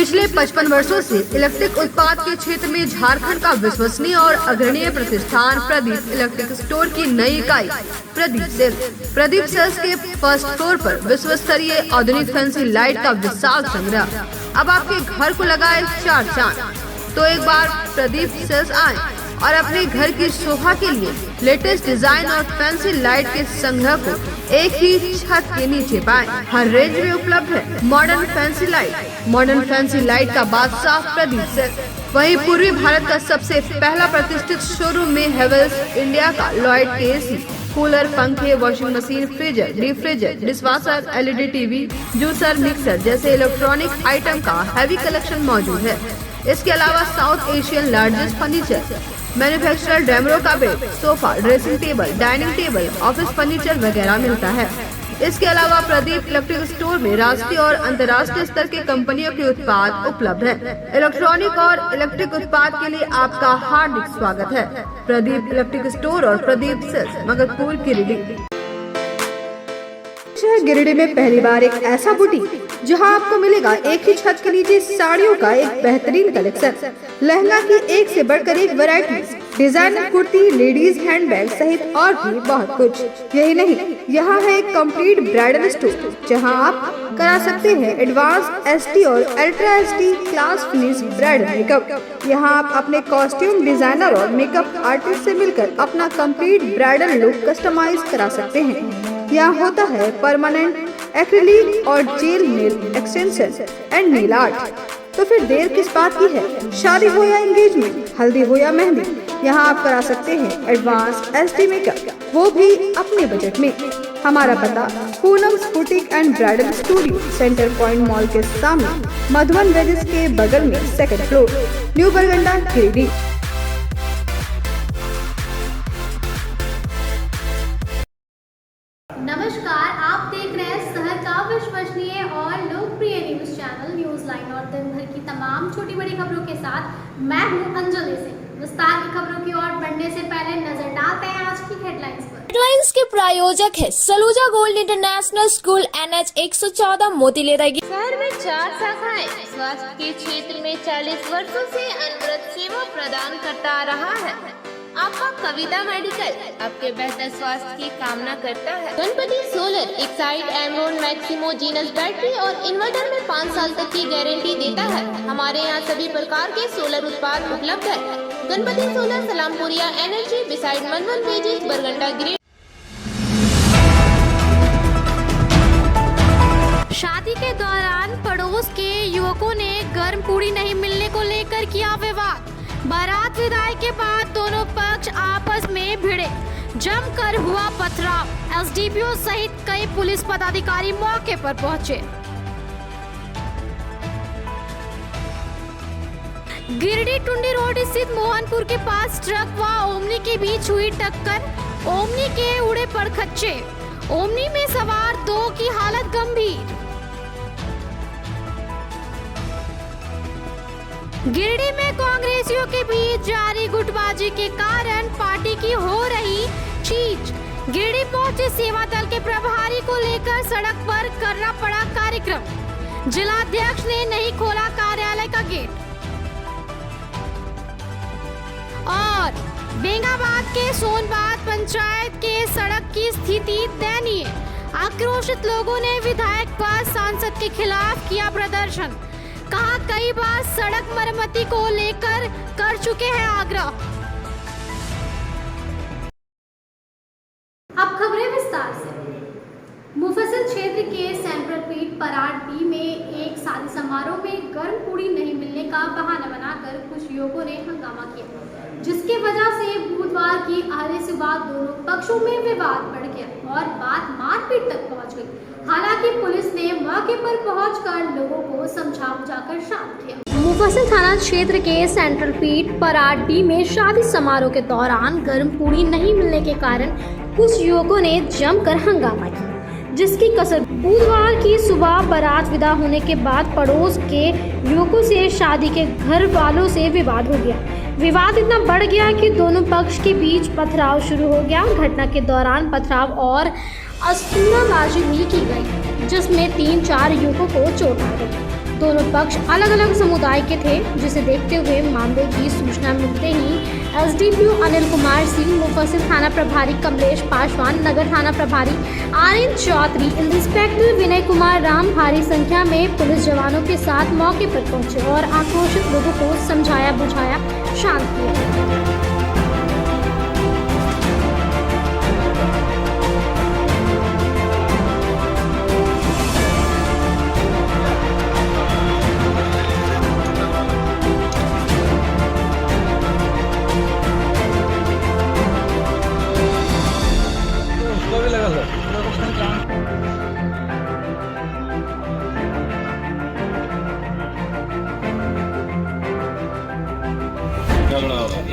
पिछले 55 वर्षों से इलेक्ट्रिक उत्पाद के क्षेत्र में झारखंड का विश्वसनीय और अग्रणीय प्रतिष्ठान प्रदीप इलेक्ट्रिक स्टोर की नई इकाई प्रदीप सेल्स के फर्स्ट फ्लोर पर विश्व स्तरीय आधुनिक फैंसी लाइट का विशाल संग्रह अब आपके घर को लगाए 4 चांद। तो एक बार प्रदीप सेल्स आए और अपने घर की शोभा के लिए लेटेस्ट डिजाइन और फैंसी लाइट के संग्रह को एक ही छत के नीचे पाएं। हर रेंज में उपलब्ध है मॉडर्न फैंसी लाइट का बादशाह प्रदीप सेल्स। वहीं पूर्वी भारत का सबसे पहला प्रतिष्ठित शोरूम में हेवेल्स इंडिया का लॉयड के एसी, कूलर, पंखे, washing machine, freezer, deep freezer, dishwasher, LED TV, juicer, mixer जैसे इलेक्ट्रॉनिक आइटम का हैवी कलेक्शन मौजूद है। इसके अलावा South Asian largest furniture manufacturer Damro का bed, sofa, dressing table, dining table, office furniture वगैरह मिलता है। इसके अलावा प्रदीप इलेक्ट्रिक स्टोर में राष्ट्रीय और अंतर्राष्ट्रीय स्तर के कंपनियों के उत्पाद उपलब्ध हैं। इलेक्ट्रॉनिक और इलेक्ट्रिक उत्पाद के लिए आपका हार्दिक स्वागत है। प्रदीप इलेक्ट्रिक स्टोर और प्रदीप सेल्स, मगरपुर, गिरिडीह। गिरिडीह में पहली बार एक ऐसा बुटीक जहां आपको मिलेगा एक ही छत के नीचे साड़ियों का एक बेहतरीन कलेक्शन, लहंगा की एक से बढ़कर एक variety, designer kurti, ladies handbag सहित और भी बहुत कुछ। यही नहीं, यहाँ है एक कंप्लीट ब्राइडल स्टोर जहां आप करा सकते हैं एडवांस एसटी और ultra ST class finish bridal makeup. यहाँ आप अपने कॉस्ट्यूम डिजाइनर और मेकअप आर्टिस्ट से मिलकर अपना कंप्लीट ब्राइडल लुक कस्टमाइज करा सकते हैं। यहाँ होता है परमानेंट एक्रिलिक और jail nail extension and nail art. तो फिर देर किस बात की है? शादी हो या एंगेजमेंट, हल्दी हो या मेहंदी, यहाँ आप करा सकते हैं एडवांस एसडी मेकअप, वो भी अपने बजट में। हमारा पता Poonam's boutique and bridal studio, centre point mall के सामने, मधुबन वेजेस के बगल में, 2nd फ्लोर, न्यू बरगंडा, गिरिडीह। नमस्कार, आप देख रहे हैं शहर का विश्वसनीय और लोकप्रिय न्यूज चैनल न्यूज लाइन और दिन भर की तमाम छोटी बड़ी खबरों के साथ मैं हूं अंजलि सिंह। विस्तार की खबरों की ओर बढ़ने से पहले नजर डालते हैं आज की हेडलाइंस पर। हेडलाइंस के प्रायोजक है Saluja gold international school, NH 114, मोतीलेरा। शहर में 4 शाखाएं स्वास्थ्य के क्षेत्र में 40 वर्षों से अनवरत सेवा प्रदान करता आ रहा है। आपका कविता मेडिकल आपके बेहतर स्वास्थ्य की कामना करता है। Ganpati solar Exide Amaron Maximo genus battery और इन्वर्टर में 5 साल तक की गारंटी देता है। हमारे यहाँ सभी प्रकार के सोलर उत्पाद उपलब्ध है। Ganpati solar, Salampuria energy, beside मनवन वेजेस, बरगंडा, गिरिडीह। शादी के दौरान पड़ोस के युवकों ने गर्म पूड़ी नहीं मिलने को लेकर किया विवाद। बारात विदाई के बाद दोनों पक्ष आपस में भिड़े, जमकर हुआ पथराव। एसडीपीओ सहित कई पुलिस पदाधिकारी मौके पर पहुंचे। गिरिडीह टुंडी रोड स्थित मोहनपुर के पास ट्रक व ओमनी के बीच हुई टक्कर। ओमनी के उड़े परखच्चे, ओमनी में सवार 2 की हालत गंभीर। गिरिडीह में कांग्रेसियों के बीच जारी गुटबाजी के कारण पार्टी की हो रही चीज। गिरिडीह पहुंचे सेवा दल के प्रभारी को लेकर सड़क पर करना पड़ा कार्यक्रम। जिलाध्यक्ष ने नहीं खोला कार्यालय का गेट। और बेंगाबाद के सोनबाद पंचायत के सड़क की स्थिति दयनीय। आक्रोशित लोगों ने विधायक व सांसद के खिलाफ किया प्रदर्शन। कहा कई बार सड़क मरम्मती को लेकर कर चुके हैं आग्रह। अब खबरें विस्तार से। मुफस्सिल क्षेत्र के सेंट्रल पीट पराड B में एक शादी समारोह में गर्म पूड़ी नहीं मिलने का बहाना बनाकर कुछ युवकों ने हंगामा किया, जिसकी वजह से बुधवार की आधे सुबह दोनों पक्षों में विवाद बढ़ गया और बात मारपीट तक पहुंच गई। हालांकि पुलिस ने मौके पर पहुंचकर लोगों को समझा बुझाकर शांत किया। मुफस्सिल थाना क्षेत्र के सेंट्रल पीट पराड B में शादी समारोह के दौरान गर्म पूड़ी नहीं मिलने के कारण कुछ युवकों ने जमकर हंगामा किया, जिसकी कसर बुधवार की सुबह बारात विदा होने के बाद पड़ोस के युवकों से शादी के घर वालों से विवाद हो गया। विवाद इतना बढ़ गया कि दोनों पक्ष के बीच पथराव शुरू हो गया। घटना के दौरान पथराव और अस्तूनाबाजी भी की गई, जिसमें 3-4 युवकों को चोट आ गई। दोनों पक्ष अलग अलग समुदाय के थे, जिसे देखते हुए मामले की सूचना मिलते ही एसडीपीओ अनिल कुमार सिंह, मुफस्सिल थाना प्रभारी कमलेश पासवान, नगर थाना प्रभारी आर्यन चौधरी, इंस्पेक्टर विनय कुमार राम भारी संख्या में पुलिस जवानों के साथ मौके पर पहुंचे और आक्रोशित लोगों को समझाया बुझाया, शांत किया।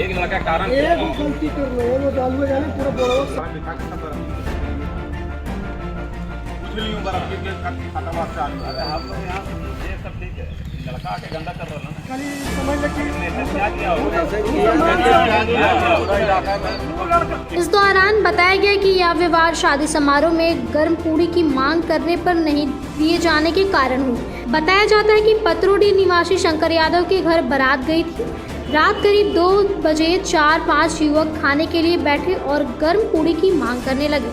एक लड़का कारण गलती कर रहे हैं, वो दाल में जाने पूरा बोरा कुछ नहीं उम्र आपकी के खाता बात चालू है। अरे आप लोग यहाँ ये सब ठीक है, लड़का आके गंदा कर रहा है ना, खाली समझ लेके क्या किया होगा। इस दौरान बताया गया कि यह विवाद शादी समारोह में गर्म पूड़ी की मांग करने पर नहीं दिए जाने के कारण हुई। बताया जाता है कि पतरोडी निवासी शंकर यादव के घर बारात गई थी। रात करीब 2 बजे 4-5 युवक खाने के लिए बैठे और गर्म पूड़ी की मांग करने लगे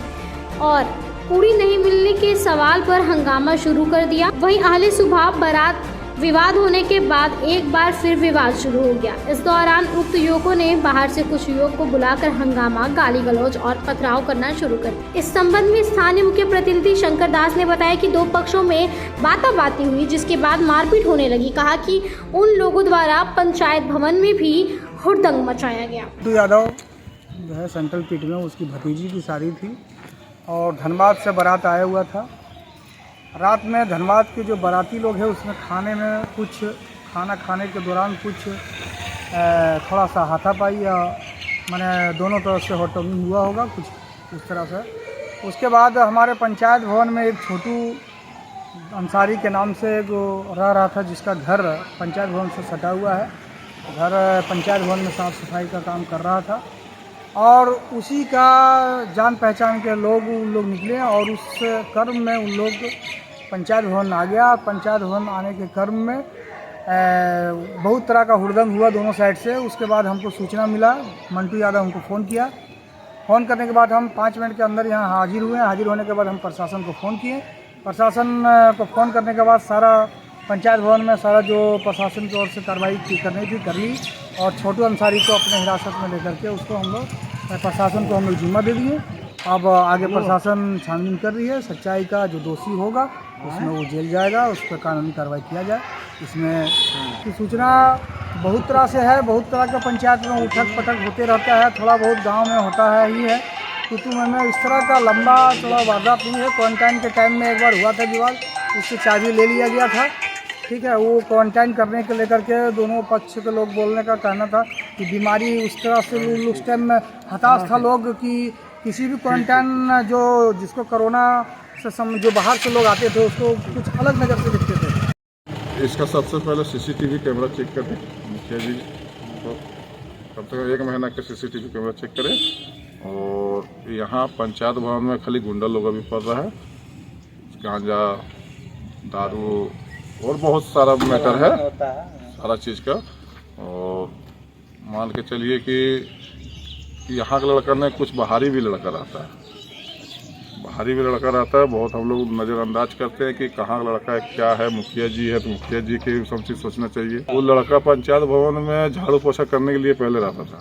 और पूड़ी नहीं मिलने के सवाल पर हंगामा शुरू कर दिया। वहीं अहले सुबह बारात विवाद होने के बाद एक बार फिर विवाद शुरू हो गया। इस दौरान उक्त युवकों ने बाहर से कुछ युवक को बुलाकर हंगामा, गाली गलौज और पथराव करना शुरू कर दिया। इस संबंध में स्थानीय मुख्य प्रतिनिधि शंकर दास ने बताया कि 2 पक्षों में बाताबाती हुई, जिसके बाद मारपीट होने लगी। कहा कि उन लोगों द्वारा पंचायत भवन में भी हुड़दंग मचाया गया। तो यादव जो है सेंट्रल पीट में उसकी भतीजी की शादी थी और धनबाद से बारात आया हुआ था। रात में धनबाद के जो बाराती लोग हैं उसमें खाना खाने के दौरान कुछ थोड़ा सा हाथापाई या मैंने दोनों तरफ से होटंगी हुआ होगा कुछ उस तरह से। उसके बाद हमारे पंचायत भवन में एक छोटू अंसारी के नाम से एक रह रहा था, जिसका घर पंचायत भवन से सटा हुआ है। घर पंचायत भवन में साफ़ सफाई का काम कर रहा था और उसी का जान पहचान के लोग निकले और उस क्रम में उन लोग पंचायत भवन आ गया। पंचायत भवन आने के क्रम में बहुत तरह का हुड़दंग हुआ दोनों साइड से। उसके बाद हमको सूचना मिला, मंटू यादव हमको फ़ोन किया। फ़ोन करने के बाद हम 5 मिनट के अंदर यहाँ हाजिर हुए। हाजिर होने के बाद हम प्रशासन को फ़ोन किए। प्रशासन को फ़ोन करने के बाद सारा पंचायत भवन में सारा जो प्रशासन की ओर से कार्रवाई करनी थी कर ली और छोटू अंसारी को अपने हिरासत में लेकर के उसको हम लोग प्रशासन को हम लोग जिम्मा दे दिए। अब आगे प्रशासन छानबीन कर रही है। सच्चाई का जो दोषी होगा उसमें वो जेल जाएगा, उस पर कानूनी कार्रवाई किया जाए। इसमें की सूचना बहुत तरह से है, बहुत तरह का पंचायत में उठक पटक होते रहता है, थोड़ा बहुत गांव में होता है ही है। क्योंकि मैंने इस तरह का लंबा थोड़ा वारदात हुई है। क्वारंटाइन के टाइम में एक बार हुआ था विवाद, उससे चाबी ले लिया गया था। ठीक है, वो क्वारंटाइन करने के लेकर के दोनों पक्ष के लोग बोलने का कहना था कि बीमारी उस तरह से उस टाइम में हताश था लोग कि किसी भी क्वारंटाइन जिसको कोरोना से जो बाहर से लोग आते थे उसको कुछ अलग नज़र से दिखते थे। इसका सबसे पहले सीसीटीवी कैमरा चेक करें। मुखिया जी तो कम से कम 1 महीना के सीसीटीवी कैमरा चेक करें। और यहाँ पंचायत भवन में खाली गुंडा लोग अभी पड़ रहा है, गांजा, दारू और बहुत सारा मैटर है सारा चीज़ का। और मान के चलिए कि यहाँ का लड़का ने कुछ बाहरी भी लड़का रहता है, बहुत हम लोग नज़रअंदाज करते हैं कि कहाँ लड़का है, क्या है। मुखिया जी है तो मुखिया जी के सब चीज़ सोचना चाहिए। वो लड़का पंचायत भवन में झाड़ू पोछा करने के लिए पहले रहता था,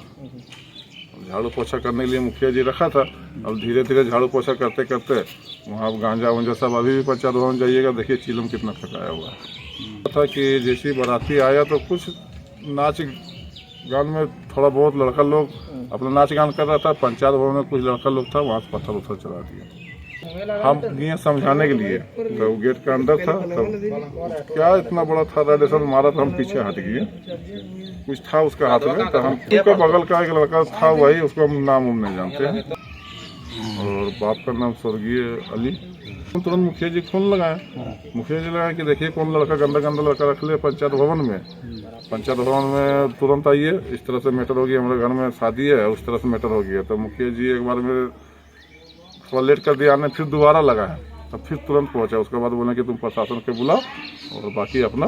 झाड़ू पोछा करने के लिए मुखिया जी रखा था। अब धीरे धीरे झाड़ू पोछा करते करते वहाँ गांजा वांजा सब अभी भी पंचायत भवन जाइएगा, देखिए चिलम कितना थकाया हुआ है। था कि जैसे बाराती आया तो कुछ नाच गान में थोड़ा बहुत लड़का लोग अपना नाच गान कर रहा था। पंचायत भवन में कुछ लड़का लोग था, वहाँ से पत्थर उथर चला दिया। हम गए समझाने के लिए, तो गेट के अंदर था, तो क्या इतना बड़ा था रेडिएशन मारा, तो हम पीछे हट गए। कुछ था उसका हाथ में, तो हम उसका बगल का एक लड़का था वही, उसको हम नाम नहीं जानते हैं। और बाप का नाम स्वर्गीय अली। तुरंत मुखिया जी फोन लगाए, कि देखिए कौन लड़का गंदा लड़का रख ले पंचायत भवन में। पंचायत भवन में तुरंत आइए, इस तरह से मैटर हो गया, हमारे घर में शादी है, उस तरह से मैटर हो गया। तो मुखिया जी एक बार में थोड़ा लेट कर दिया, आने फिर दोबारा लगाए, तब फिर तुरंत पहुंचा। उसके बाद बोले कि तुम प्रशासन के बुलाओ और बाकी अपना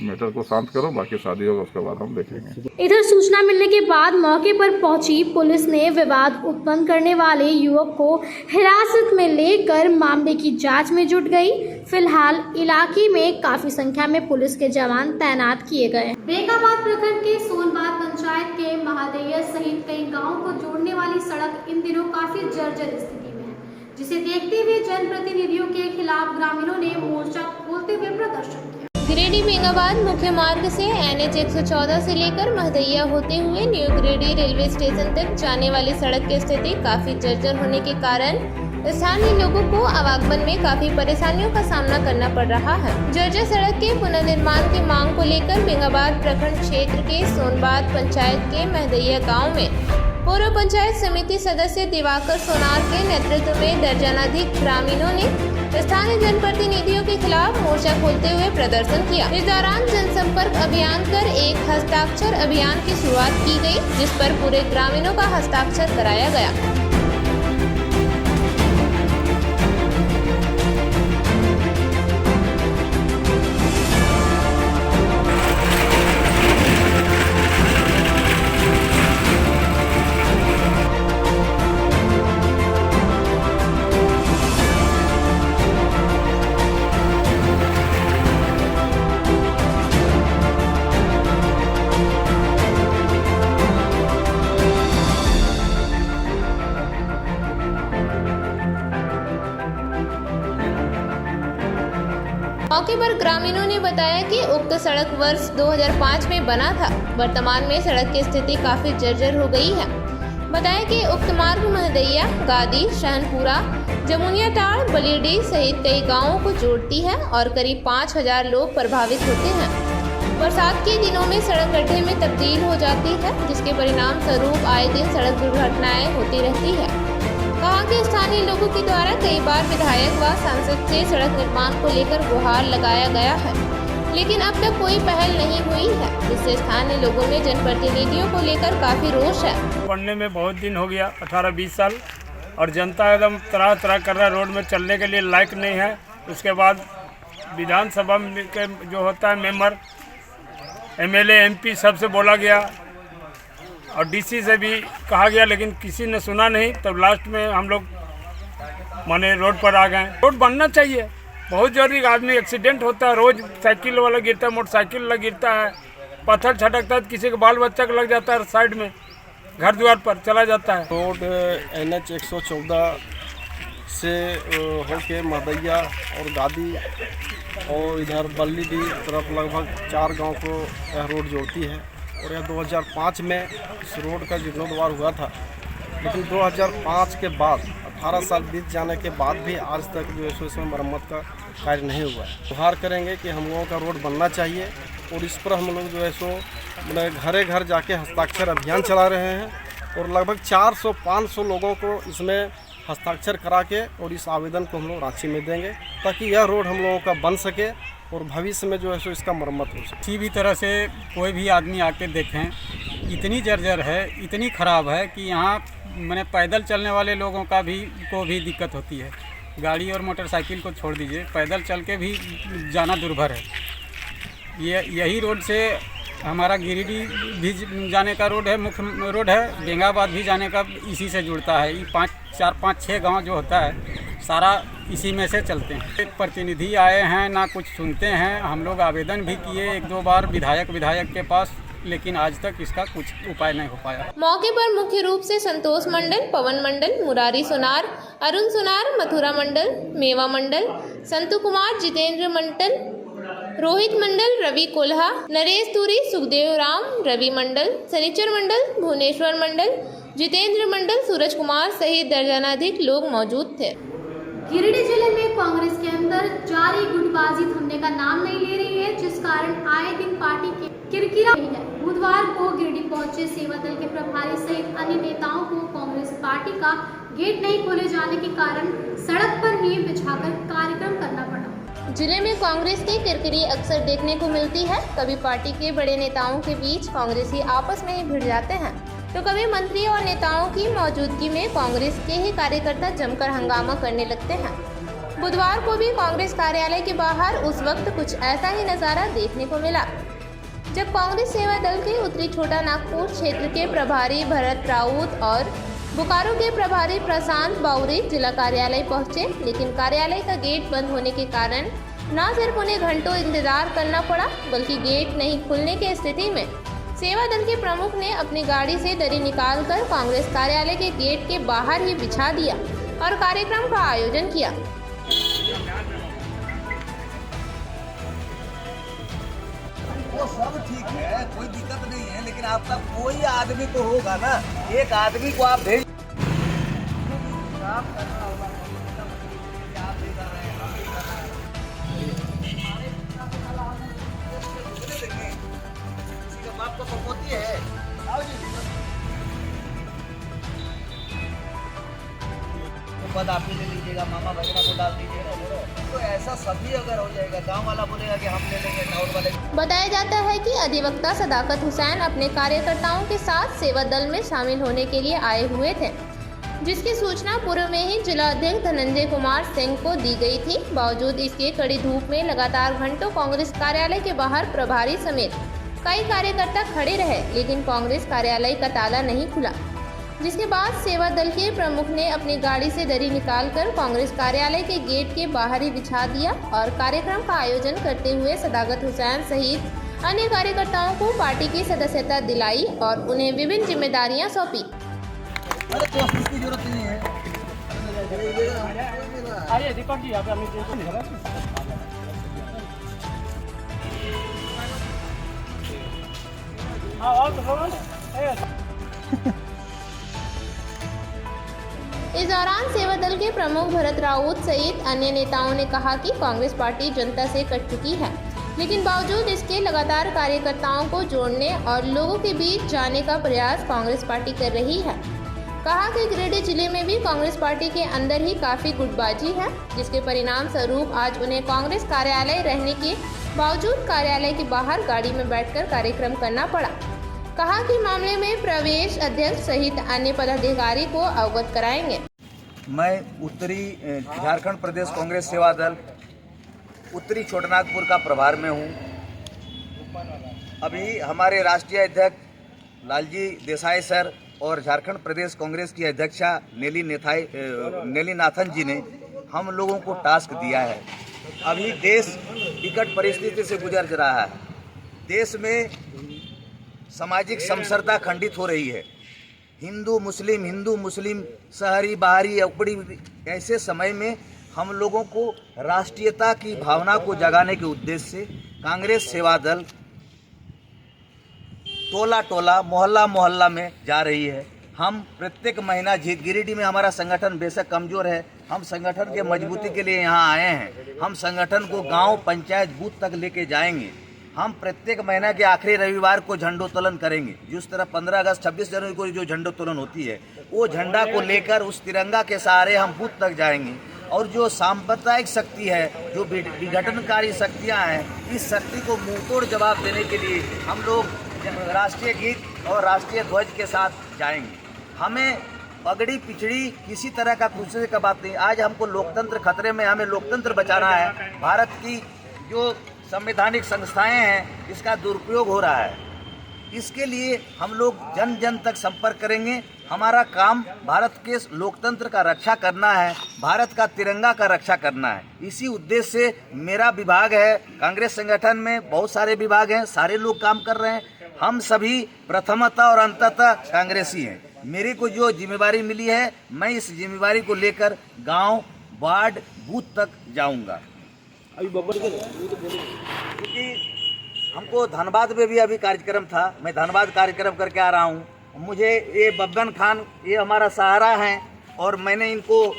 मैटर को शांत करो, बाकी शादी होगा उसके बाद हम देखेंगे। इधर सूचना मिलने के बाद मौके पर पहुंची पुलिस ने विवाद उत्पन्न करने वाले युवक को हिरासत में लेकर मामले की जांच में जुट गई। फिलहाल इलाके में काफी संख्या में पुलिस के जवान तैनात किए गए। बेगाबाद प्रखंड के सोनबाद पंचायत के महादैया सहित कई गाँव को जोड़ने वाली सड़क इन दिनों काफी जर्जर स्थिति में है, जिसे देखते हुए जनप्रतिनिधियों के खिलाफ ग्रामीणों ने मोर्चा खोलते हुए प्रदर्शन किया। गिरिडीह बेंगाबाद मुख्य मार्ग से NH 114 से लेकर महदैया होते हुए न्यू गिरिडीह रेलवे स्टेशन तक जाने वाली सड़क की स्थिति काफी जर्जर होने के कारण स्थानीय लोगों को आवागमन में काफी परेशानियों का सामना करना पड़ रहा है। जर्जर सड़क के पुनर्निर्माण की मांग को लेकर बेंगाबाद प्रखंड क्षेत्र के सोनबाद पंचायत के महदैया गाँव में पूर्व पंचायत समिति सदस्य दिवाकर सोनार के नेतृत्व में दर्जनाधिक ग्रामीणों ने स्थानीय जनप्रतिनिधियों के खिलाफ मोर्चा खोलते हुए प्रदर्शन किया। इस दौरान जनसंपर्क अभियान कर एक हस्ताक्षर अभियान की शुरुआत की गई, जिस पर पूरे ग्रामीणों का हस्ताक्षर कराया गया। मौके पर ग्रामीणों ने बताया कि उक्त सड़क वर्ष 2005 में बना था। वर्तमान में सड़क की स्थिति काफी जर्जर हो गई है। बताया कि उक्त मार्ग महदैया, गादी, शहनपुरा, जमुनिया टाड़, बलीडीह सहित कई गांवों को जोड़ती है और करीब 5000 लोग प्रभावित होते हैं। बरसात के दिनों में सड़क गड्ढे में तब्दील हो जाती है, जिसके परिणाम स्वरूप आए दिन सड़क दुर्घटनाएं होती रहती है। कहा कि स्थानीय लोगों के द्वारा कई बार विधायक व सांसद से सड़क निर्माण को लेकर गुहार लगाया गया है, लेकिन अब तक कोई पहल नहीं हुई है, जिससे स्थानीय लोगों में जनप्रतिनिधियों को लेकर काफी रोष है। पढ़ने में बहुत दिन हो गया, 18-20 साल, और जनता एकदम तरह तरह कर रहा है, रोड में चलने के लिए लायक नहीं है। उसके बाद विधानसभा के जो होता है मेंबर, MLA, MP सबसे बोला गया और DC से भी कहा गया, लेकिन किसी ने सुना नहीं। तब लास्ट में हम लोग माने रोड पर आ गए। रोड बनना चाहिए, बहुत जरूरी। आदमी एक्सीडेंट होता है, रोज साइकिल वाला गिरता है, मोटरसाइकिल वाला गिरता है, पत्थर छटकता है, किसी के बाल बच्चा को लग जाता है, साइड में घर द्वार पर चला जाता है। रोड NH 114 से होके महदैया और गादी और इधर बल्लीडीह तरफ लगभग 4 गांव को यह रोड जोड़ती है। और यह 2005 में इस रोड का जीर्णोद्धार हुआ था, लेकिन 2005 के बाद 18 साल बीत जाने के बाद भी आज तक जो है सो इसमें मरम्मत का कार्य नहीं हुआ है। गुहार करेंगे कि हम लोगों का रोड बनना चाहिए और इस पर हम लोग जो है सो घरे घर जाके हस्ताक्षर अभियान चला रहे हैं और लगभग 400-500 लोगों को इसमें हस्ताक्षर करा के और इस आवेदन को हम लोग रांची में देंगे, ताकि यह रोड हम लोगों का बन सके और भविष्य में जो है सो इसका मरम्मत हो सके। किसी भी तरह से कोई भी आदमी आके देखें, इतनी जर्जर है, इतनी ख़राब है कि यहाँ मैंने पैदल चलने वाले लोगों का को भी दिक्कत होती है। गाड़ी और मोटरसाइकिल को छोड़ दीजिए, पैदल चल के भी जाना दुर्भर है। यही रोड से हमारा गिरिडीह भी जाने का रोड है, मुख्य रोड है। बेंगाबाद भी जाने का इसी से जुड़ता है। ये 4-5-6 गांव जो होता है सारा इसी में से चलते हैं। प्रतिनिधि आए हैं, ना कुछ सुनते हैं। हम लोग आवेदन भी किए 1-2 बार विधायक के पास, लेकिन आज तक इसका कुछ उपाय नहीं हो पाया। मौके पर मुख्य रूप से संतोष मंडल, पवन मंडल, मुरारी सोनार, अरुण सोनार, मथुरा मंडल, मेवा मंडल, संतु कुमार, जितेंद्र मंडल, रोहित मंडल, रवि कोल्हा, नरेश तुरी, सुखदेव राम, रवि मंडल, शनिचर मंडल, भुवनेश्वर मंडल, जितेंद्र मंडल, सूरज कुमार सहित दर्जनाधिक लोग मौजूद थे। गिरिडीह जिले में कांग्रेस के अंदर जारी गुटबाजी थमने का नाम नहीं ले रही है, जिस कारण आए दिन पार्टी की किरकिरा रही है। बुधवार को गिरिडीह पहुंचे सेवा दल के प्रभारी सहित अन्य नेताओं को कांग्रेस पार्टी का गेट नहीं खोले जाने के कारण सड़क पर ही बिछाकर कार्यक्रम करना पड़ा। जिले में कांग्रेस की किरकिरी अक्सर देखने को मिलती है। कभी पार्टी के बड़े नेताओं के बीच कांग्रेसी आपस में ही भिड़ जाते हैं, तो कभी मंत्री और नेताओं की मौजूदगी में कांग्रेस के ही कार्यकर्ता जमकर हंगामा करने लगते हैं। बुधवार को भी कांग्रेस कार्यालय के बाहर उस वक्त कुछ ऐसा ही नज़ारा देखने को मिला जब कांग्रेस सेवा दल के उत्तरी छोटा नागपुर क्षेत्र के प्रभारी भरत राउत और बोकारो के प्रभारी प्रशांत बाउरी जिला कार्यालय पहुंचे, लेकिन कार्यालय का गेट बंद होने के कारण न सिर्फ उन्हें घंटों इंतजार करना पड़ा बल्कि गेट नहीं खुलने की स्थिति में सेवा दल के प्रमुख ने अपनी गाड़ी से दरी निकालकर कांग्रेस कार्यालय के गेट के बाहर ही बिछा दिया और कार्यक्रम का आयोजन किया। वो सब ठीक है, कोई दिक्कत नहीं है, लेकिन आपका कोई आदमी तो होगा ना, एक आदमी को आप भेज बाप को पकड़ती है। पद आप ही ले लीजिएगा, मामा भगना को डाल दीजिएगा, तो ऐसा सभी अगर हो जाएगा, गांव वाला बोलेगा कि हम ले लेंगे, टाउन वाले। बताया जाता है कि अधिवक्ता सदाकत हुसैन अपने कार्यकर्ताओं के साथ सेवा दल में शामिल होने के लिए आए हुए थे, जिसकी सूचना पूर्व में ही जिला अध्यक्ष धनंजय कुमार सिंह को दी गई थी। बावजूद इसके कड़ी धूप में लगातार घंटों कांग्रेस कार्यालय के बाहर प्रभारी समेत कई कार्यकर्ता खड़े रहे, लेकिन कांग्रेस कार्यालय का ताला नहीं खुला, जिसके बाद सेवा दल के प्रमुख ने अपनी गाड़ी से दरी निकालकर कांग्रेस कार्यालय के गेट के बाहर ही बिछा दिया और कार्यक्रम का आयोजन करते हुए सदाकत हुसैन सहित अन्य कार्यकर्ताओं को पार्टी की सदस्यता दिलाई और उन्हें विभिन्न जिम्मेदारियां सौंपी। की जरूरत नहीं है। दीपक जी इस दौरान सेवा दल के प्रमुख भरत राउत सहित अन्य नेताओं ने कहा कि कांग्रेस पार्टी जनता से कट चुकी है, लेकिन बावजूद इसके लगातार कार्यकर्ताओं को जोड़ने और लोगों के बीच जाने का प्रयास कांग्रेस पार्टी कर रही है। कहा कि गिरिडीह जिले में भी कांग्रेस पार्टी के अंदर ही काफ़ी गुटबाजी है, जिसके परिणाम स्वरूप आज उन्हें कांग्रेस कार्यालय रहने के बावजूद कार्यालय के बाहर गाड़ी में बैठकर कार्यक्रम करना पड़ा। कहा कि मामले में प्रदेश अध्यक्ष सहित अन्य पदाधिकारी को अवगत कराएंगे। मैं उत्तरी झारखंड प्रदेश कांग्रेस सेवा दल उत्तरी छोटानागपुर का प्रभार में हूँ। अभी हमारे राष्ट्रीय अध्यक्ष लालजी देसाई सर और झारखंड प्रदेश कांग्रेस की अध्यक्षा नेली नाथन जी ने हम लोगों को टास्क दिया है। अभी देश विकट परिस्थिति से गुजर रहा है। देश में सामाजिक समसरता खंडित हो रही है। हिंदू मुस्लिम शहरी बाहरी उपड़ी, ऐसे समय में हम लोगों को राष्ट्रीयता की भावना को जगाने के उद्देश्य से कांग्रेस सेवा दल टोला टोला मोहल्ला मोहल्ला में जा रही है। हम प्रत्येक महीना गिरिडीह में हमारा संगठन बेशक कमज़ोर है, हम संगठन के मजबूती के लिए यहाँ आए हैं। हम संगठन को गांव पंचायत बूथ तक लेके जाएंगे। हम प्रत्येक महीना के आखिरी रविवार को झंडोत्तोलन करेंगे। जिस तरह 15 अगस्त 26 जनवरी को जो झंडोत्तोलन होती है, वो झंडा को लेकर उस तिरंगा के सहारे हम बूथ तक जाएंगे। और जो सांप्रदायिक शक्ति है, जो विघटनकारी शक्तियाँ हैं, इस शक्ति को मुंहतोड़ जवाब देने के लिए हम लोग राष्ट्रीय गीत और राष्ट्रीय ध्वज के साथ जाएंगे। हमें पगड़ी पिछड़ी किसी तरह का कुछ का बात नहीं। आज हमको लोकतंत्र खतरे में, हमें लोकतंत्र बचाना है। भारत की जो संवैधानिक संस्थाएं हैं, इसका दुरुपयोग हो रहा है। इसके लिए हम लोग जन जन तक संपर्क करेंगे। हमारा काम भारत के लोकतंत्र का रक्षा करना है, भारत का तिरंगा का रक्षा करना है। इसी उद्देश्य से मेरा विभाग है। कांग्रेस संगठन में बहुत सारे विभाग हैं, सारे लोग काम कर रहे हैं। हम सभी प्रथमतः और अंततः कांग्रेसी हैं। मेरे को जो जिम्मेवारी मिली है, मैं इस जिम्मेवारी को लेकर गांव, वार्ड, बूथ तक जाऊंगा। क्योंकि हमको धनबाद में भी अभी कार्यक्रम था, मैं धनबाद कार्यक्रम करके आ रहा हूँ। मुझे ये बब्बन खान, ये हमारा सहारा हैं और मैंने इनको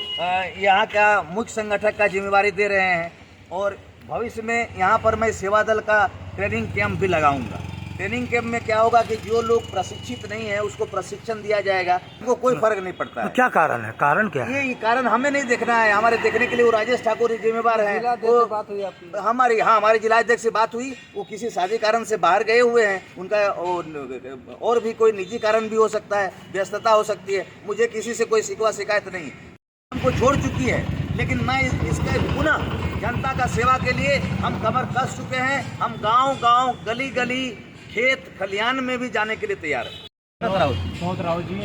यहाँ का मुख्य संगठक का जिम्मेवारी दे रहे हैं। और भविष्य में यहाँ पर मैं सेवा दल का ट्रेनिंग कैंप भी लगाऊंगा। ट्रेनिंग कैंप में क्या होगा कि जो लोग प्रशिक्षित नहीं है उसको प्रशिक्षण दिया जाएगा। उनको कोई फर्क नहीं पड़ता है। तो क्या कारण है? कारण क्या है? ये कारण हमें नहीं देखना है, हमारे देखने के लिए वो राजेश ठाकुर जिम्मेवार है। हमारे जिलाध्यक्ष से बात हुई, वो किसी शादी कारण से बाहर गए हुए हैं। उनका और भी कोई निजी कारण भी हो सकता है, व्यस्तता हो सकती है। मुझे किसी से कोई शिकवा शिकायत नहीं, हमको छोड़ चुकी है। लेकिन मैं इसके पुनः जनता का सेवा के लिए हम कमर कस चुके हैं। हम गांव-गांव, गली-गली, खेत खलियान में भी जाने के लिए तैयार हैं। बहुत राउत जी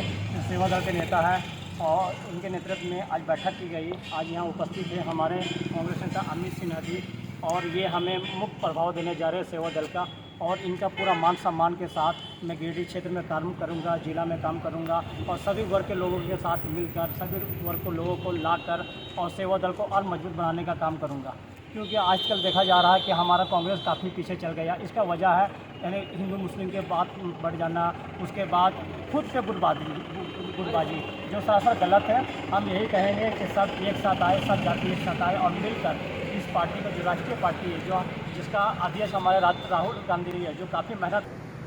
सेवा दल के नेता है और उनके नेतृत्व में आज बैठक की गई। आज यहाँ उपस्थित है हमारे कांग्रेस नेता अमित सिन्हा जी और ये हमें मुख्य प्रभाव देने जा रहे हैं सेवा दल का, और इनका पूरा मान सम्मान के साथ मैं गिरिडीह क्षेत्र में काम करूंगा, जिला में काम करूंगा और सभी वर्ग के लोगों के साथ मिलकर सभी वर्ग के लोगों को लाकर और सेवा दल को और मजबूत बनाने का काम करूंगा। क्योंकि आजकल देखा जा रहा है कि हमारा कांग्रेस काफ़ी पीछे चल गया। इसका वजह है यानी हिंदू मुस्लिम के बात बढ़ जाना, उसके बाद खुद से गुटबाजी जो सरासर गलत है। हम यही कहेंगे कि सब एक साथ आए, सब जाति एक साथ आए और मिलकर इस पार्टी का जो राष्ट्रीय पार्टी है, जो जिसका अध्यक्ष हमारे राहुल गांधी है, जो काफ़ी मेहनत।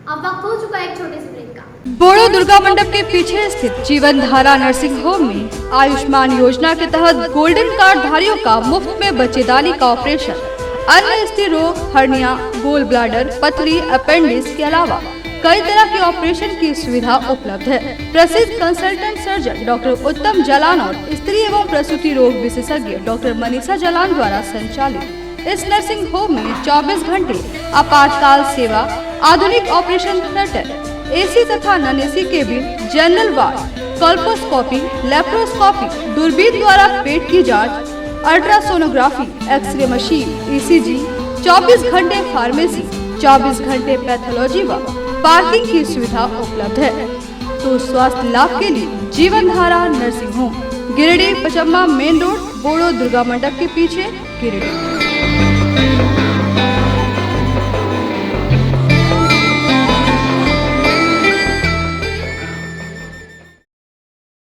अब वक्त हो चुका है एक छोटे से ब्रेक का। बोड़ो दुर्गा मंडप के पीछे स्थित जीवन धारा नर्सिंग होम में आयुष्मान योजना के तहत गोल्डन कार्ड धारियों का मुफ्त में बच्चेदानी का ऑपरेशन, अन्य स्त्री रोग, हर्निया, गोल ब्लैडर, पथरी, अपेंडिक्स के अलावा कई तरह के ऑपरेशन की सुविधा उपलब्ध है। प्रसिद्ध कंसल्टेंट सर्जन डॉक्टर उत्तम जलान और स्त्री एवं प्रसूति रोग विशेषज्ञ डॉक्टर मनीषा जलान द्वारा संचालित इस नर्सिंग होम में 24 घंटे आपातकाल सेवा, आधुनिक ऑपरेशन थिएटर, एसी तथा non AC cabin, general ward, colposcopy, laparoscopy, दूरबीन द्वारा पेट की जांच, अल्ट्रासोनोग्राफी, एक्सरे मशीन, ईसीजी, 24 घंटे फार्मेसी, 24 घंटे पैथोलॉजी व पार्किंग की सुविधा उपलब्ध है। तो स्वास्थ्य लाभ के लिए Jeevan Dhara nursing home, Giridih Pachamba main road, Bodo Durga मंडप के पीछे, गिरिडीह।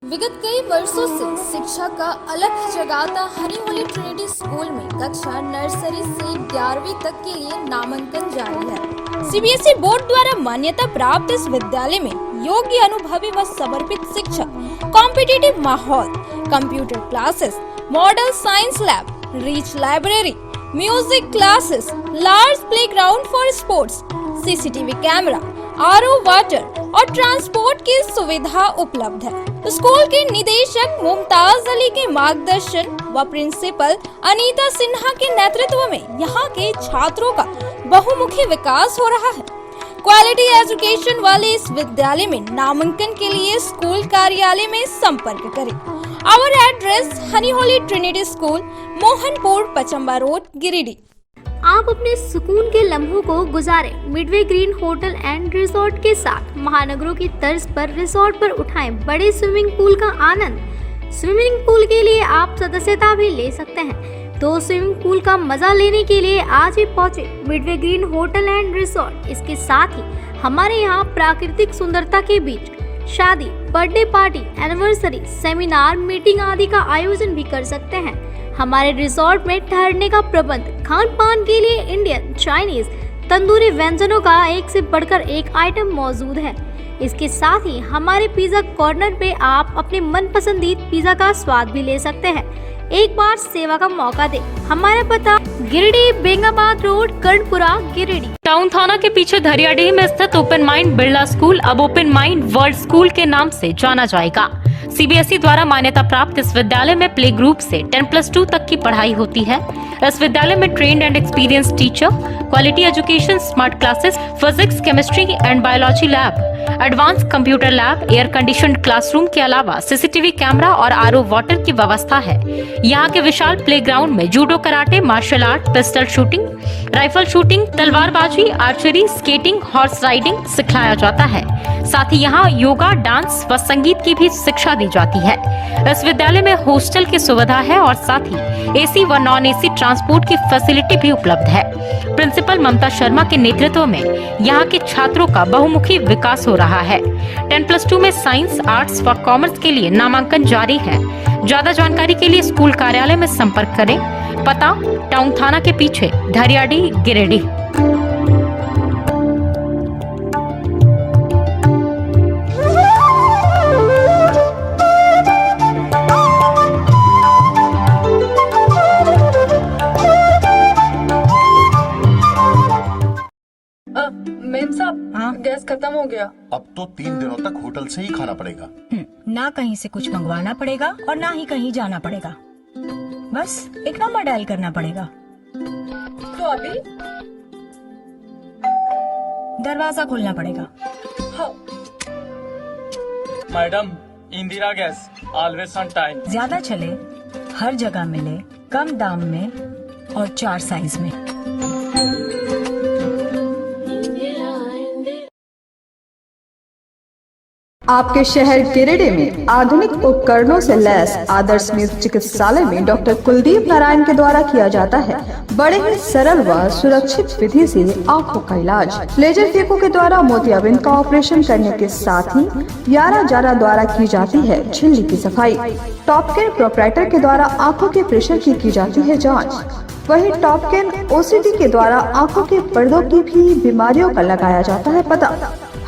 विगत कई वर्षों से शिक्षा का अलग जगाता हनी होली ट्रिनिटी स्कूल में कक्षा नर्सरी से 11वीं तक के लिए नामांकन जारी है। सीबीएसई बोर्ड द्वारा मान्यता प्राप्त इस विद्यालय में योग्य, अनुभवी व समर्पित शिक्षक, कॉम्पिटिटिव माहौल, computer classes, model science lab, rich library, music classes, large playground for sports, CCTV camera, RO water और ट्रांसपोर्ट की सुविधा उपलब्ध है। स्कूल के निदेशक मुमताज अली के मार्गदर्शन व प्रिंसिपल अनीता सिन्हा के नेतृत्व में यहाँ के छात्रों का बहुमुखी विकास हो रहा है। क्वालिटी एजुकेशन वाले इस विद्यालय में नामांकन के लिए स्कूल कार्यालय में संपर्क करें। Our address honey holy trinity school, Mohanpur, Pachamba road, Giridih. आप अपने सुकून के लम्हों को गुजारें midway green hotel and resort के साथ। महानगरों की तर्ज पर रिजॉर्ट पर उठाएं बड़े स्विमिंग पूल का आनंद। स्विमिंग पूल के लिए आप सदस्यता भी ले सकते हैं, तो स्विमिंग पूल का मजा लेने के लिए आज ही पहुंचे Midway green hotel and resort. इसके साथ ही हमारे यहाँ प्राकृतिक सुंदरता के बीच शादी, birthday party, anniversary, seminar, meeting आदि का आयोजन भी कर सकते हैं। हमारे रिजॉर्ट में ठहरने का प्रबंध, खान पान के लिए इंडियन, चाइनीज, तंदूरी व्यंजनों का एक से बढ़कर एक आइटम मौजूद है। इसके साथ ही हमारे पिज्जा कॉर्नर पे आप अपने मनपसंदीदा पिज्जा का स्वाद भी ले सकते हैं। एक बार सेवा का मौका दे। हमारा पता गिरिडीह बेंगाबाद रोड, कर्णपुरा, गिरिडीह। टाउन थाना के पीछे धरियाडीह में स्थित ओपन माइंड बिरला स्कूल अब ओपन माइंड वर्ल्ड स्कूल के नाम से जाना जाएगा। सीबीएसई द्वारा मान्यता प्राप्त इस विद्यालय में प्ले ग्रुप से 10+2 तक की पढ़ाई होती है। इस विद्यालय में trained and experience teacher, quality education, smart classes, physics, chemistry and biology lab, advance computer lab, air conditioned classroom के अलावा सीसीटीवी कैमरा और आरओ वाटर की व्यवस्था है। यहाँ के विशाल प्लेग्राउंड में judo, karate, martial art, pistol shooting, rifle shooting, तलवारबाजी, आर्चरी, स्केटिंग, हॉर्स राइडिंग सिखाया जाता है। साथ ही यहाँ योगा, डांस व संगीत की भी शिक्षा दी जाती है। इस विद्यालय में हॉस्टल की सुविधा है और साथ ही एसी व नॉन एसी ट्रांसपोर्ट की फैसिलिटी भी उपलब्ध है। प्रिंसिपल ममता शर्मा के नेतृत्व में यहाँ के छात्रों का बहुमुखी विकास हो रहा है। 10+2 में साइंस, आर्ट्स व कॉमर्स के लिए नामांकन जारी है। ज्यादा जानकारी के लिए स्कूल कार्यालय में संपर्क करें। पता टाउन थाना के पीछे, धरियाडीह, गिरिडीह। मेम साहब, हाँ? गैस खत्म हो गया। अब तो 3 दिनों तक होटल से ही खाना पड़ेगा। ना कहीं से कुछ मंगवाना पड़ेगा और ना ही कहीं जाना पड़ेगा। बस एक नंबर डायल करना पड़ेगा। तो अभी दरवाजा खोलना पड़ेगा। हाँ। Madam, Indira gas always on time. ज्यादा चले, हर जगह मिले, कम दाम में और 4 साइज में। आपके शहर गिरिडीह में आधुनिक उपकरणों से लैस आदर्श नेत्र चिकित्सालय में डॉक्टर कुलदीप नारायण के द्वारा किया जाता है बड़े ही सरल व सुरक्षित विधि से आंखों का इलाज। लेजर फेको के द्वारा मोतियाबिंद का ऑपरेशन करने के साथ ही 11 जारा द्वारा की जाती है झिल्ली की सफाई। टॉपकेन प्रोपराइटर के द्वारा आंखों के प्रेशर की जाती है जाँच। वही टॉपकेन ओसीडी के द्वारा आंखों के पर्दों की भी बीमारियों का लगाया जाता है पता।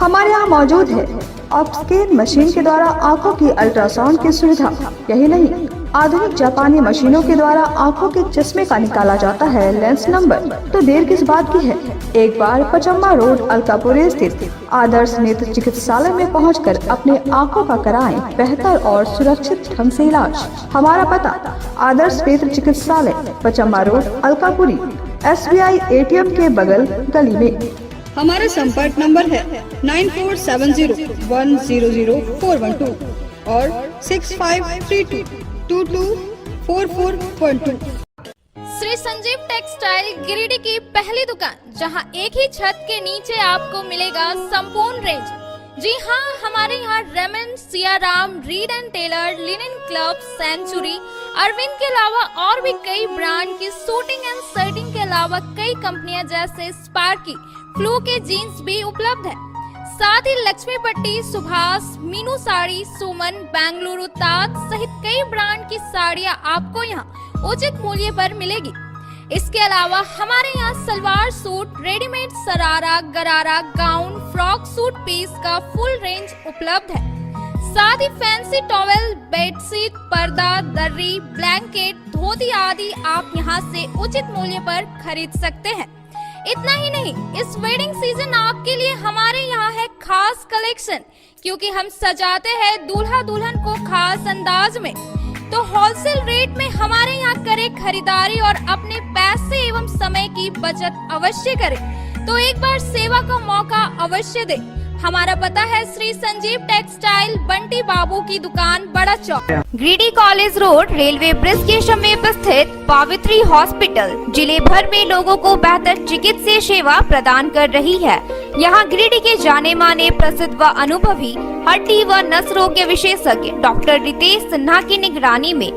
हमारे यहाँ मौजूद है ऑप्स्केन मशीन के द्वारा आंखों की अल्ट्रासाउंड की सुविधा। यही नहीं, आधुनिक जापानी मशीनों के द्वारा आंखों के चश्मे का निकाला जाता है लेंस नंबर। तो देर किस बात की है, एक बार पचम्मा रोड अलकापुरी स्थित आदर्श नेत्र चिकित्सालय में पहुंचकर अपने आंखों का कराएं बेहतर और सुरक्षित ढंग से इलाज। हमारा पता आदर्श नेत्र चिकित्सालय Pachamba road Alkapuri, SBI ATM के बगल गली में। हमारा संपर्क नंबर है 9470100412 और 6532224412। श्री संजीव टेक्सटाइल गिरिडीह की पहली दुकान, जहां एक ही छत के नीचे आपको मिलेगा संपूर्ण रेंज। जी हाँ, हमारे यहाँ Raymond, Siyaram, Reid and Taylor, linen club, century, Arvind के अलावा और भी कई ब्रांड की शूटिंग एंड शर्टिंग के अलावा कई कंपनियां जैसे स्पार्की, फ्लू के जीन्स भी उपलब्ध है। साथ ही लक्ष्मी पट्टी, सुभाष, मीनू साड़ी, सुमन, बेंगलुरु ताज सहित कई ब्रांड की साड़ियां आपको यहाँ उचित मूल्य पर मिलेगी। इसके अलावा हमारे यहाँ सलवार सूट, रेडीमेड सरारा, गरारा, गाउन, फ्रॉक सूट पीस का फुल रेंज उपलब्ध है। साथ ही फैंसी टॉवेल, बेडशीट, पर्दा, दर्री, ब्लैंकेट, धोती आदि आप यहाँ से उचित मूल्य पर खरीद सकते हैं। इतना ही नहीं, इस वेडिंग सीजन आपके लिए हमारे यहाँ है खास कलेक्शन, क्योंकि हम सजाते हैं दूल्हा दुल्हन को खास अंदाज में। तो होलसेल रेट में हमारे यहाँ करें खरीदारी और अपने पैसे एवं समय की बचत अवश्य करें। तो एक बार सेवा का मौका अवश्य दे। हमारा पता है श्री संजीव टेक्सटाइल, बंटी बाबू की दुकान, बड़ा चौक, Giridih college road, railway bridge के समीप स्थित पावित्री हॉस्पिटल जिले भर में लोगों को बेहतर चिकित्सीय सेवा प्रदान कर रही है। यहाँ गिरिडीह के जाने माने, प्रसिद्ध व अनुभवी हड्डी व नस रोग के विशेषज्ञ डॉक्टर रितेश सिन्हा की निगरानी में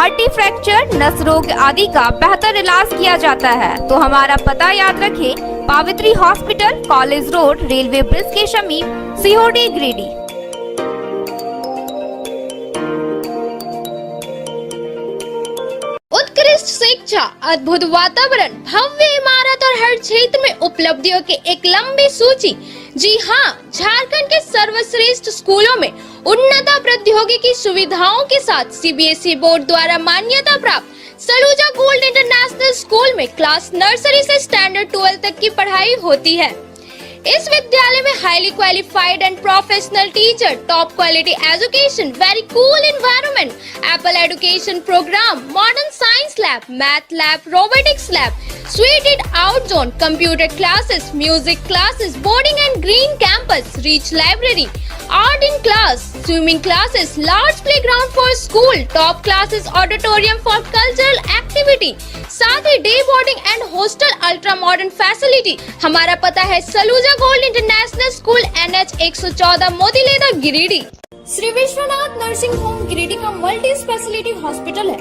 हड्डी फ्रैक्चर, नस रोग आदि का बेहतर इलाज किया जाता है। तो हमारा पता याद रखें, Pavitri hospital, college road, railway bridge के समीप, सीहोडी, गिरिडीह। उत्कृष्ट शिक्षा, अद्भुत वातावरण, भव्य इमारत और हर क्षेत्र में उपलब्धियों की एक लंबी सूची। जी हाँ, झारखंड के सर्वश्रेष्ठ स्कूलों में उन्नत प्रौद्योगिकी सुविधाओं के साथ CBSE बोर्ड द्वारा मान्यता प्राप्त सलूजा गोल्ड इंटरनेशनल स्कूल में क्लास नर्सरी से स्टैंडर्ड 12 तक की पढ़ाई होती है। इस विद्यालय में highly qualified and professional teacher, top quality education, very cool environment, apple education programme, modern science lab, math lab, robotics lab, suited out zone, computer classes, music classes, boarding and green campus, rich library, art in class, swimming classes, large playground for school, top classes, auditorium for cultural activity, साथ ही day boarding and hostel ultra modern facility. हमारा पता है Saluja gold international school, NH 114, Motileda, Giridih. Shri Vishwanath nursing home Giridih का multi speciality hospital है।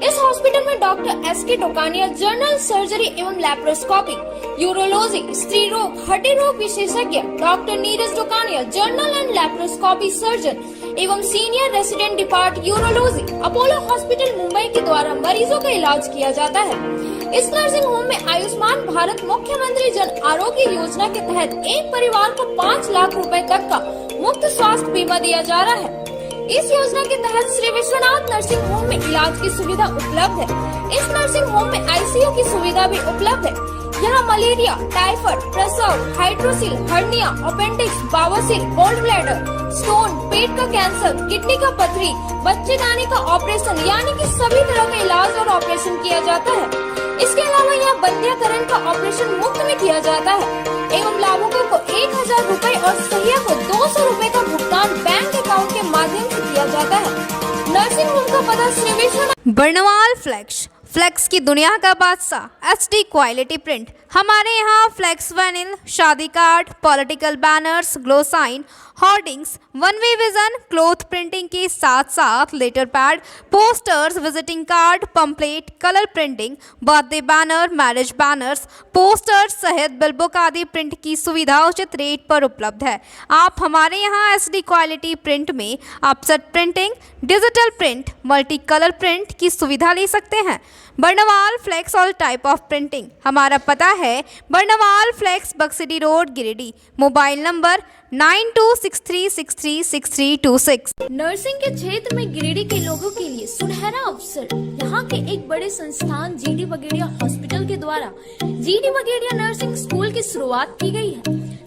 इस hospital में doctor SK Tokania general surgery एवं लैप्रोस्कोपी, यूरोलॉजी, स्त्री रोग, हड्डी रोग विशेषज्ञ, doctor Neeraj Tokania general and laparoscopy surgeon एवं senior resident depart urology, Apollo hospital Mumbai के द्वारा मरीजों का इलाज किया जाता है। इस नर्सिंग होम में आयुष्मान भारत मुख्यमंत्री जन आरोग्य योजना के तहत एक परिवार को 5 लाख रुपए तक का मुफ्त स्वास्थ्य बीमा दिया जा रहा है। इस योजना के तहत श्री विश्वनाथ नर्सिंग होम में इलाज की सुविधा उपलब्ध है। इस नर्सिंग होम में ICU की सुविधा भी उपलब्ध है। यहाँ मलेरिया, टाइफाइड, प्रसव, हाइड्रोसिल, हर्निया, अपेंडिक्स, बावसील, गोल्ड ब्लैडर, स्टोन, पेट का कैंसर, किडनी का पथरी, बच्चे दाने का ऑपरेशन यानी कि सभी तरह का इलाज और ऑपरेशन किया जाता है। इसके अलावा यहाँ बंध्याकरण का ऑपरेशन मुफ्त में किया जाता है एवं लाभुकों को 1000 रुपए और सहिया को 200 रुपए का भुगतान बैंक अकाउंट के माध्यम से किया जाता है। नर्सिंग होम का पता श्री विश्व बर्नवाल फ्लेक्स की दुनिया का बादशाह HD क्वालिटी प्रिंट। हमारे यहाँ फ्लेक्स वैनिल, शादी card, political banners, glow sign, hoardings, one way vision, cloth printing के साथ साथ letter pad, posters, visiting card, pamphlet, colour printing, birthday banner, marriage banners, posters सहित बिलबुक आदि प्रिंट की सुविधा उचित रेट पर उपलब्ध है। आप हमारे यहाँ SD क्वालिटी प्रिंट में offset printing, digital print, multi colour print की सुविधा ले सकते हैं। Barnwal flex all type of printing. हमारा पता है Barnwal flex Baksidih road Giridih. Mobile number 9263636326। Nursing के क्षेत्र में गिरिडीह के लोगों के लिए सुनहरा अवसर। यहाँ के एक बड़े संस्थान GD बगेड़िया हॉस्पिटल के द्वारा GD बगेड़िया नर्सिंग स्कूल की शुरुआत की गई है।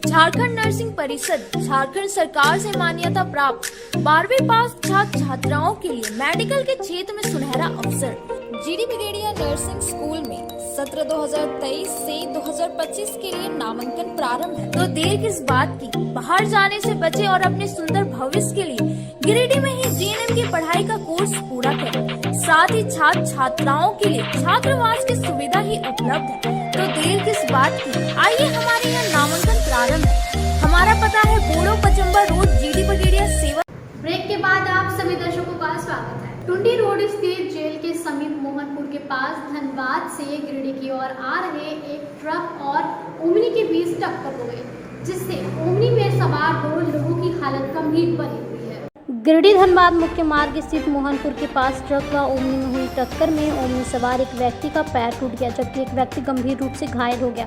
झारखंड नर्सिंग परिषद झारखंड सरकार से मान्यता प्राप्त 12वीं पास छात्र छात्राओं के लिए मेडिकल के क्षेत्र में सुनहरा अवसर। GD बगेड़िया नर्सिंग स्कूल में सत्र 2023 से 2025 के लिए नामांकन प्रारंभ है, तो देर किस बात की। बाहर जाने से बचे और अपने सुंदर भविष्य के लिए गिरिडीह में ही GNM की पढ़ाई का कोर्स पूरा करें। साथ ही छात्र छात्राओं के लिए छात्रावास की सुविधा ही उपलब्ध है, तो देर किस बात की। आइए हमारे यहाँ नामांकन प्रारंभ है। हमारा पता है बोड़ो पचम्बा रोड GD बगेड़िया सेवा। ब्रेक के बाद आप सभी दर्शकों का स्वागत है। टुंडी रोड स्थित जेल के समीप मोहनपुर के पास धनबाद से गिरिडीह की ओर आ रहे एक ट्रक और ओमनी के बीच टक्कर हो गई, जिससे ओमनी में सवार 2 लोगों की हालत गंभीर बनी हुई है। गिरिडीह धनबाद मुख्य मार्ग स्थित मोहनपुर के पास ट्रक व ओमनी में हुई टक्कर में ओमनी सवार एक व्यक्ति का पैर टूट गया, जबकि एक व्यक्ति गंभीर रूप से घायल हो गया।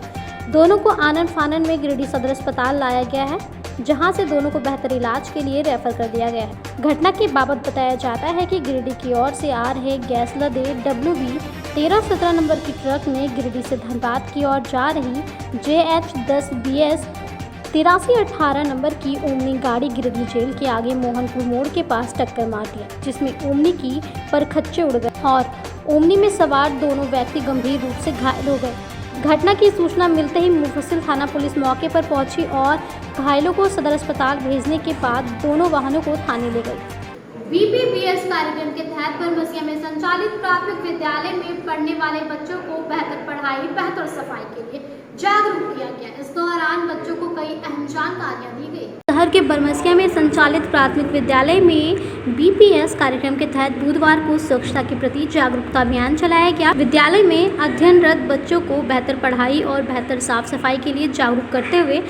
दोनों को आनन फानन में गिरिडीह सदर अस्पताल लाया गया है, जहां से दोनों को बेहतर इलाज के लिए रेफर कर दिया गया है। घटना के बाबत बताया जाता है कि गिरिडीह की ओर से आ रहे गैस लदे WB 1317 नंबर की ट्रक ने गिरिडीह से धनबाद की ओर जा रही JH 10 BS 8318 नंबर की ओमनी गाड़ी गिरिडीह जेल के आगे मोहनपुर मोड़ के पास टक्कर मार दिया, जिसमें ओमनी की परखच्चे उड़ गए और ओमनी में सवार दोनों व्यक्ति गंभीर रूप से घायल हो गए। घटना की सूचना मिलते ही मुफस्सिल थाना पुलिस मौके पर पहुंची और घायलों को सदर अस्पताल भेजने के बाद दोनों वाहनों को थाने ले गई। BPBS कार्यक्रम के तहत बरमसिया में संचालित प्राथमिक विद्यालय में पढ़ने वाले बच्चों को बेहतर पढ़ाई, बेहतर सफाई के लिए जागरूक किया गया। इस दौरान बच्चों को कई अहम जानकारियाँ दी गई। शहर के बरमसिया में संचालित प्राथमिक विद्यालय में BPS कार्यक्रम के तहत बुधवार को स्वच्छता के प्रति जागरूकता अभियान चलाया गया। विद्यालय में अध्ययनरत बच्चों को बेहतर पढ़ाई और बेहतर साफ सफाई के लिए जागरूक करते हुए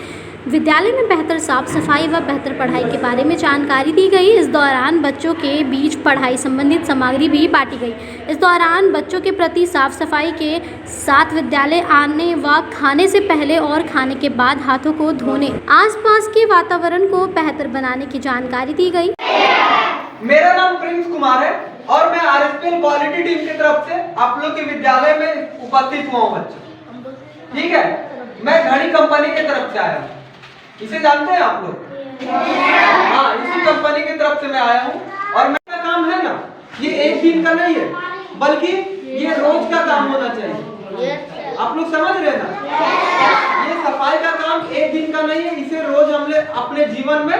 विद्यालय में बेहतर साफ सफाई व बेहतर पढ़ाई के बारे में जानकारी दी गई। इस दौरान बच्चों के बीच पढ़ाई संबंधित सामग्री भी बांटी गई। इस दौरान बच्चों के प्रति साफ सफाई के साथ विद्यालय आने व खाने से पहले और खाने के बाद हाथों को धोने, आसपास के वातावरण को बेहतर बनाने की जानकारी दी गई। मेरा नाम प्रिंस कुमार है और मैं RSPL क्वालिटी टीम की तरफ से आप लोग के विद्यालय में उपस्थित हुआ हूँ बच्चों। ठीक है, मैं घड़ी कंपनी की तरफ से आया हूँ। इसे जानते हैं आप लोग? हाँ, इसी कंपनी की तरफ से मैं आया हूँ और मेरा काम है ना, ये एक दिन का नहीं है, बल्कि ये रोज का काम होना चाहिए। आप लोग समझ रहे ना? ये सफाई का काम एक दिन का नहीं है, इसे रोज हमने अपने जीवन में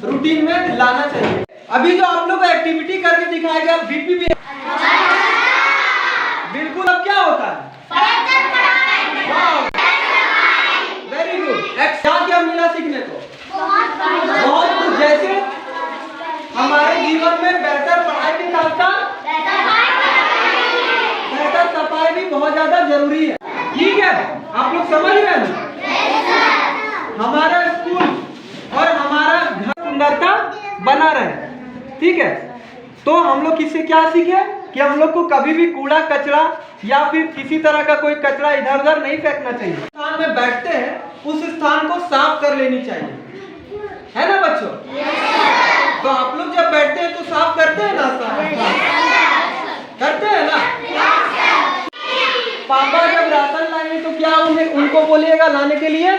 रूटीन में लाना चाहिए। अभी जो आप लोग एक्टिविटी करके दिखाया गया BPBS, बिल्कुल अब क्या होता है? Very good. क्या मिला सीखने को? बहुत कुछ। जैसे हमारे जीवन में बेहतर पढ़ाई के साथ साथ बेहतर सफाई भी बहुत ज्यादा जरूरी है। ठीक है, आप लोग समझ रहे हैं? हमारा स्कूल और हमारा घर सुंदरता बना रहे। ठीक है, तो हम लोग इससे क्या सीखे कि हम लोग को कभी भी कूड़ा कचरा या फिर किसी तरह का कोई कचरा इधर उधर नहीं फेंकना चाहिए। स्थान में बैठते हैं उस स्थान को साफ कर लेनी चाहिए, है ना बच्चों? तो आप लोग जब बैठते हैं तो साफ करते हैं ना? करते हैं ना? पापा जब राशन लाएंगे तो क्या उनको बोलिएगा लाने के लिए?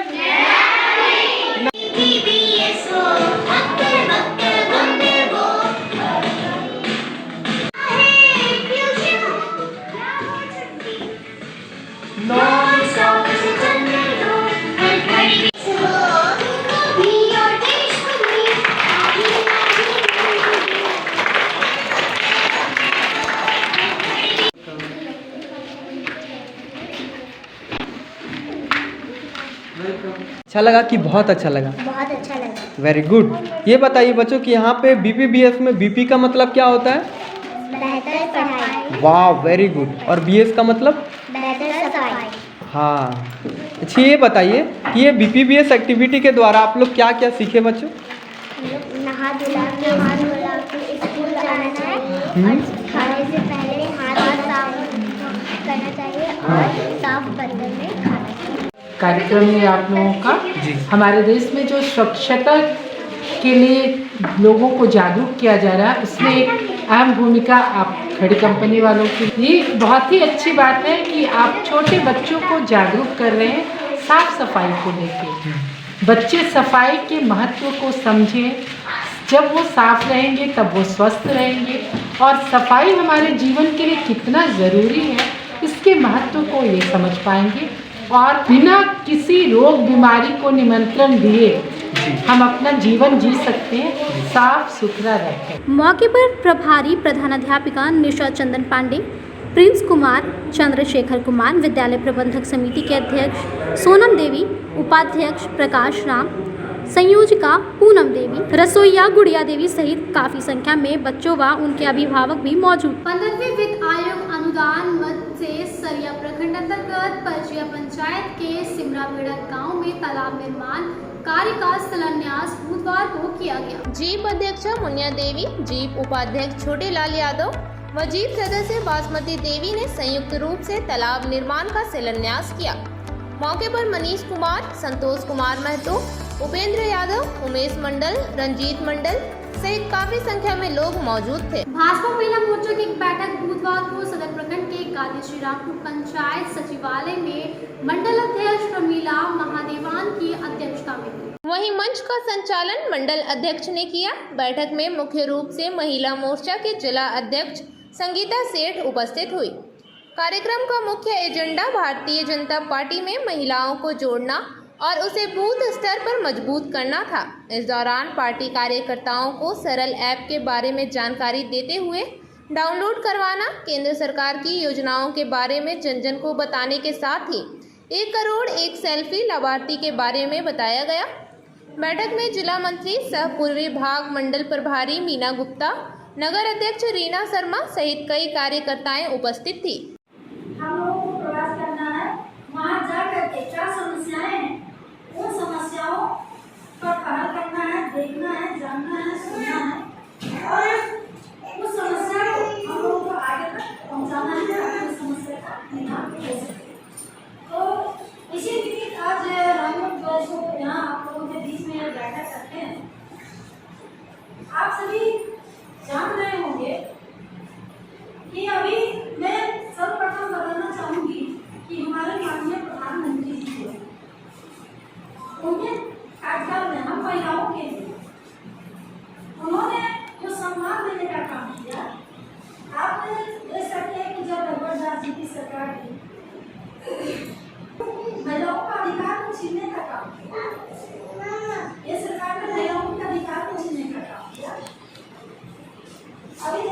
अच्छा लगा कि बहुत अच्छा लगा? बहुत अच्छा लगा। Very good. ये बताइए बच्चों कि यहाँ पे BPBS में BP का मतलब क्या होता है? बेहतर पढ़ाई। वाह, वेरी गुड। और BS का मतलब? बेहतर सफाई। हाँ। अच्छा ये बताइए कि ये BPBS एक्टिविटी के द्वारा आप लोग क्या क्या सीखे बच्चों? नहा धुला के स्कूल जाना है और खाने से पहले हाथ साफ करना चाहिए और साफ बर्तन में खाना चाहिए। कार्यक्रम में आप लोगों का हमारे देश में जो स्वच्छता के लिए लोगों को जागरूक किया जा रहा है उसमें एक अहम भूमिका आप खड़ी कंपनी वालों की। ये बहुत ही अच्छी बात है कि आप छोटे बच्चों को जागरूक कर रहे हैं साफ सफाई को लेके। बच्चे सफाई के महत्व को समझें, जब वो साफ रहेंगे तब वो स्वस्थ रहेंगे और सफाई हमारे जीवन के लिए कितना ज़रूरी है इसके महत्व को ये समझ पाएंगे और बिना किसी रोग बीमारी को निमंत्रण दिए हम अपना जीवन जी सकते हैं, साफ सुथरा रखें। मौके पर प्रभारी प्रधानाध्यापिका निशा चंदन पांडे, प्रिंस कुमार, चंद्रशेखर कुमार, विद्यालय प्रबंधक समिति के अध्यक्ष सोनम देवी, उपाध्यक्ष प्रकाश राम, संयोजिका पूनम देवी, रसोईया गुड़िया देवी सहित काफी संख्या में बच्चों व उनके अभिभावक भी मौजूद। 15वें वित्त आयोग अनुदान मद से सरिया प्रखंड अंतर्गत परचिया पंचायत के सिमरापेड़ा गांव में तालाब निर्माण कार्य का शिलान्यास बुधवार को किया गया। जीप अध्यक्षा मुनिया देवी, जीप उपाध्यक्ष छोटे लाल यादव व जीप सदस्य बासमती देवी ने संयुक्त रूप से तालाब निर्माण का शिलान्यास किया। मौके पर मनीष कुमार, संतोष कुमार महतो, उपेंद्र यादव, उमेश मंडल, रंजीत मंडल सहित काफी संख्या में लोग मौजूद थे। भाजपा महिला मोर्चा की एक बैठक बुधवार को सदर प्रखंड के गादी श्रीरामपुर पंचायत सचिवालय में मंडल अध्यक्ष प्रमीला महादेवान की अध्यक्षता में हुई। वहीं मंच का संचालन मंडल अध्यक्ष ने किया। बैठक में मुख्य रूप से महिला मोर्चा के जिला अध्यक्ष संगीता सेठ उपस्थित हुई। कार्यक्रम का मुख्य एजेंडा भारतीय जनता पार्टी में महिलाओं को जोड़ना और उसे बूथ स्तर पर मजबूत करना था। इस दौरान पार्टी कार्यकर्ताओं को सरल ऐप के बारे में जानकारी देते हुए डाउनलोड करवाना, केंद्र सरकार की योजनाओं के बारे में जन जन को बताने के साथ ही 1 करोड़ 1 सेल्फी लाभार्थी के बारे में बताया गया। बैठक में जिला मंत्री सह पूर्वी भाग मंडल प्रभारी मीना गुप्ता, नगर अध्यक्ष रीना शर्मा सहित कई कार्यकर्ताएं उपस्थित थी। हम लोगों को प्रवास करना है, वहाँ जा करके क्या समस्याएं हैं उन समस्याओं का हल करना है, देखना है, जानना है, सुनना है और उस समस्या को हम लोगों को आगे तक पहुँचाना है ताकि उस समस्या का निदान हो सके। तो इसी बीच आज हम लोग जो इसको यहाँ आप लोगों के बीच में बैठक करते हैं, आप सभी जान रहे होंगे कि अभी मैं सर्वप्रथम बताना चाहूँगी कि हमारे माननीय प्रधानमंत्री जी को उनके कार्यकाल में हम महिलाओं के लिए उन्होंने जो सम्मान देने का काम किया, आपने देख सकते हैं कि जब रघुवर जी की सरकार थी महिलाओं का अधिकार को छीनने का काम किया, ये सरकार ने महिलाओं के अधिकार को छीनने का काम किया। अभी